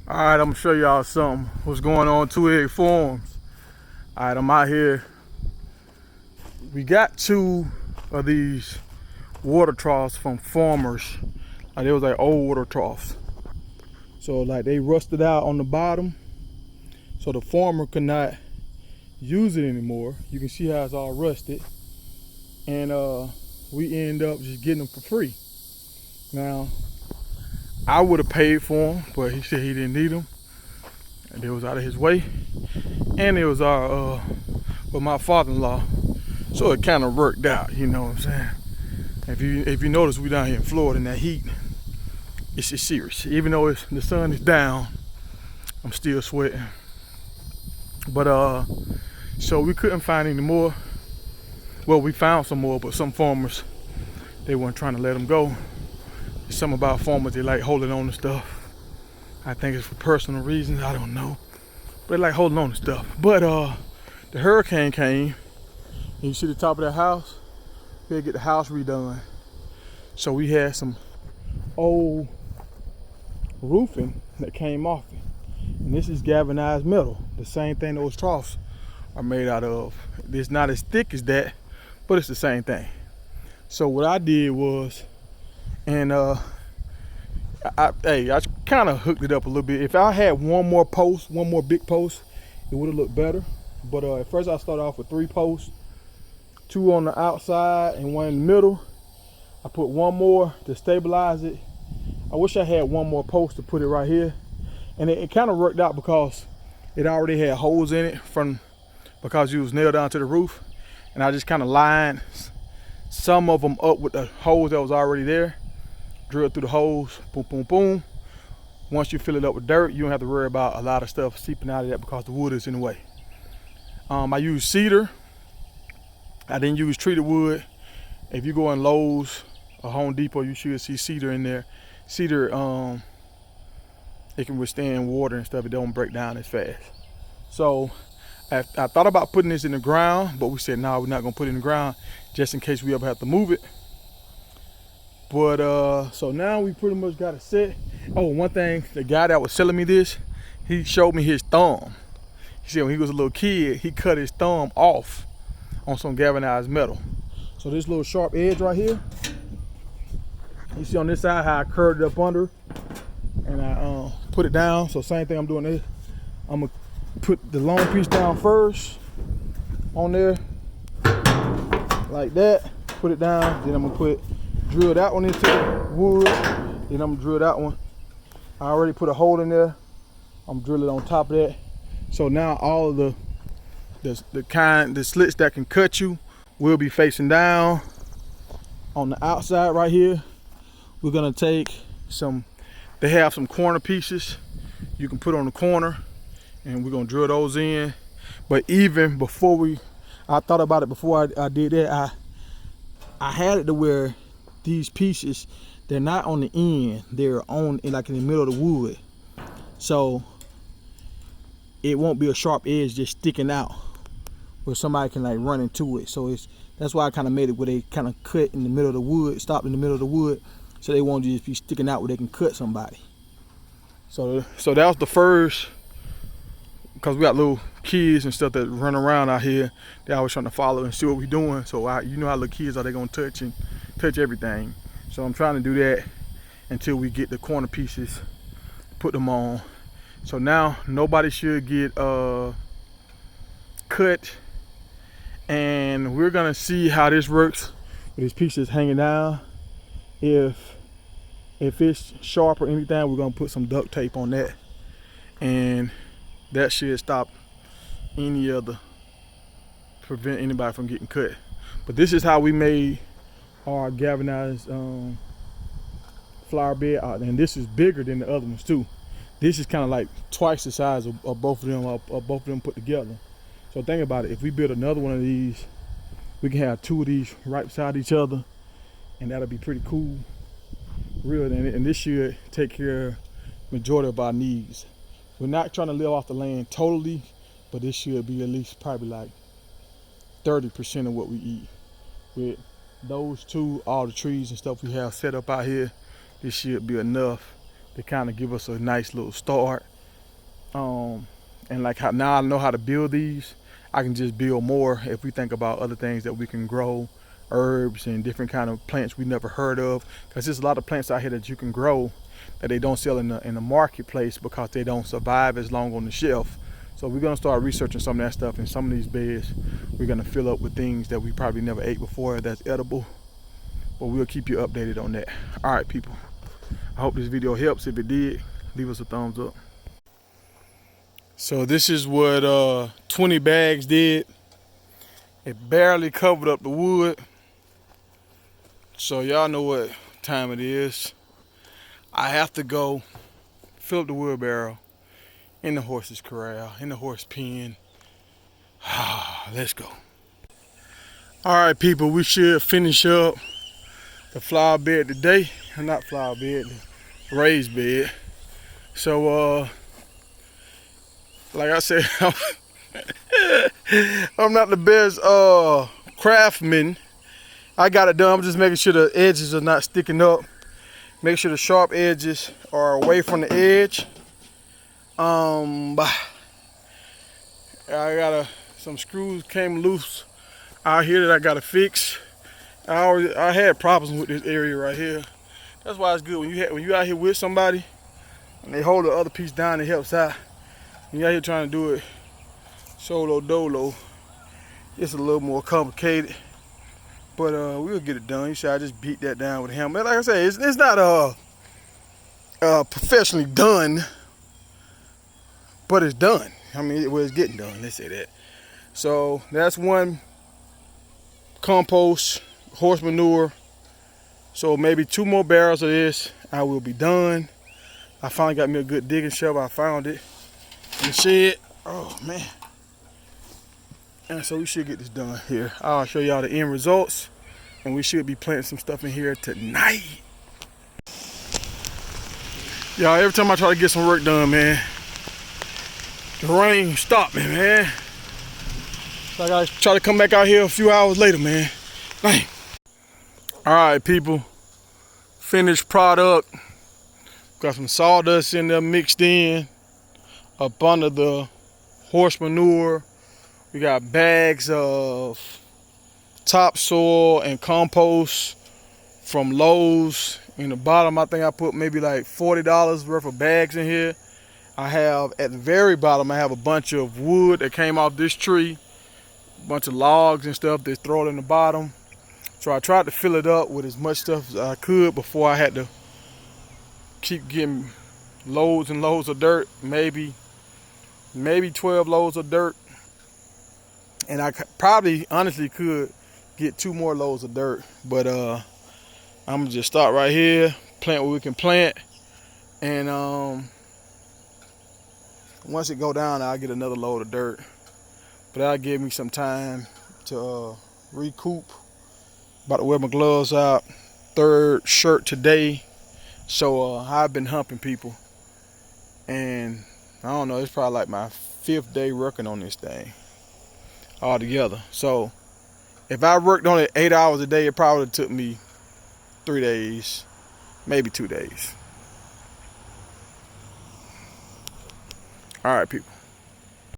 Alright, I'm gonna show y'all something. What's going on 2 Egg Farms. Alright, I'm out here. We got 2 of these water troughs from farmers. Like they was like old water troughs. So like they rusted out on the bottom. So the farmer could not use it anymore. You can see how it's all rusted. And we end up just getting them for free. Now, I would have paid for them, but he said he didn't need them. And it was out of his way. And it was our with my father-in-law. So it kind of worked out, you know what I'm saying? If you notice, we down here in Florida in that heat, it's just serious. Even though the sun is down, I'm still sweating. But so we couldn't find any more. Well, we found some more, but some farmers, they weren't trying to let them go. There's something about farmers, they like holding on to stuff. I think it's for personal reasons, I don't know. But they like holding on to stuff. But the hurricane came, and you see the top of that house? We had to get the house redone. So we had some old roofing that came off it. And this is galvanized metal, the same thing those troughs are made out of. It's not as thick as that, but it's the same thing. So what I did was, and I kind of hooked it up a little bit. If I had one more big post, it would have looked better. But at first I started off with 3 posts, 2 on the outside and 1 in the middle. I put 1 more to stabilize it. I wish I had 1 more post to put it right here. And it kind of worked out because it already had holes in it because it was nailed down to the roof. And I just kind of lined some of them up with the holes that was already there. Drilled through the holes, boom, boom, boom. Once you fill it up with dirt, you don't have to worry about a lot of stuff seeping out of that because the wood is in the way. I used cedar. I didn't use treated wood. If you go in Lowe's or Home Depot, you should see cedar in there. Cedar, it can withstand water and stuff. It don't break down as fast. So I thought about putting this in the ground, but we said, no, we're not gonna put it in the ground just in case we ever have to move it. But so now we pretty much got it set. Oh, one thing, the guy that was selling me this, he showed me his thumb. He said when he was a little kid, he cut his thumb off on some galvanized metal. So this little sharp edge right here, you see on this side how I curved it up under and I put it down. So same thing I'm doing this. I'm gonna put the long piece down first on there like that, put it down, then I'm gonna drill that one into the wood, then I'm gonna drill that one. I already put a hole in there. I'm drilling on top of that. So now all of the slits that can cut you will be facing down. On the outside right here, we're gonna take they have some corner pieces you can put on the corner, and we're gonna drill those in. But even before I thought about it before I did that, I had it to where these pieces, they're not on the end, they're like in the middle of the wood. So it won't be a sharp edge just sticking out where somebody can like run into it. So that's why I kind of made it where they kind of cut in the middle of the wood, stop in the middle of the wood, so they won't just be sticking out where they can cut somebody. So that was the first, because we got little kids and stuff that run around out here. They always trying to follow and see what we're doing. So you know how little kids are, they gonna touch everything. So I'm trying to do that until we get the corner pieces, put them on. So now nobody should get cut, and we're gonna see how this works with these pieces hanging down. If it's sharp or anything, we're gonna put some duct tape on that, and that should stop prevent anybody from getting cut. But this is how we made our galvanized flower bed, and this is bigger than the other ones too. This is kind of like twice the size of both of them put together. So think about it, if we build another one of these, we can have 2 of these right beside each other, and that'll be pretty cool. And this should take care of majority of our needs. We're not trying to live off the land totally, but this should be at least probably like 30% of what we eat. With those 2, all the trees and stuff we have set up out here, this should be enough to kind of give us a nice little start And like how now I know how to build these, I can just build more if we think about other things that we can grow, herbs and different kind of plants we never heard of. Because there's a lot of plants out here that you can grow that they don't sell in the marketplace because they don't survive as long on the shelf. So we're gonna start researching some of that stuff, and some of these beds we're gonna fill up with things that we probably never ate before that's edible. But we'll keep you updated on that. All right, people. I hope this video helps. If it did, leave us a thumbs up. So this is what 20 bags did. It barely covered up the wood. So y'all know what time it is. I have to go fill up the wheelbarrow in the horse's corral, in the horse pen. Let's go. All right, people, we should finish up the flower bed today. Not flower bed, the raised bed. So like I said, I'm not the best craftsman. I got it done. I'm just making sure the edges are not sticking up. Make sure the sharp edges are away from the edge. I got some screws came loose out here that I gotta fix. I had problems with this area right here. That's why it's good when you out here with somebody and they hold the other piece down. It helps out. When you out here trying to do it solo dolo, it's a little more complicated. But we'll get it done. You see, I just beat that down with a hammer. Like I said, it's not professionally done, but it's done. I mean, it's getting done. Let's say that. So that's one compost, horse manure. So maybe 2 more barrels of this, I will be done. I finally got me a good digging shovel. I found it in the shed. Oh man. And so we should get this done here. I'll show y'all the end results, and we should be planting some stuff in here tonight. Y'all, every time I try to get some work done, man, the rain stopped me, man. So I gotta try to come back out here a few hours later, man. Dang. All right, people. Finished product. Got some sawdust in there mixed in up under the horse manure. We got bags of topsoil and compost from Lowe's. In the bottom, I think I put maybe like $40 worth of bags in here. I have, at the very bottom, I have a bunch of wood that came off this tree. A bunch of logs and stuff that's thrown in the bottom. So I tried to fill it up with as much stuff as I could before I had to keep getting loads and loads of dirt. Maybe 12 loads of dirt. And I probably honestly could get 2 more loads of dirt, but I'm gonna just start right here, plant what we can plant, and once it go down, I'll get another load of dirt. But that'll give me some time to recoup. About to wear my gloves out. 3rd shirt today, so I've been humping, people, and I don't know, it's probably like my 5th day working on this thing all together. So if I worked on it 8 hours a day, it probably took me 3 days, maybe 2 days. All right, people.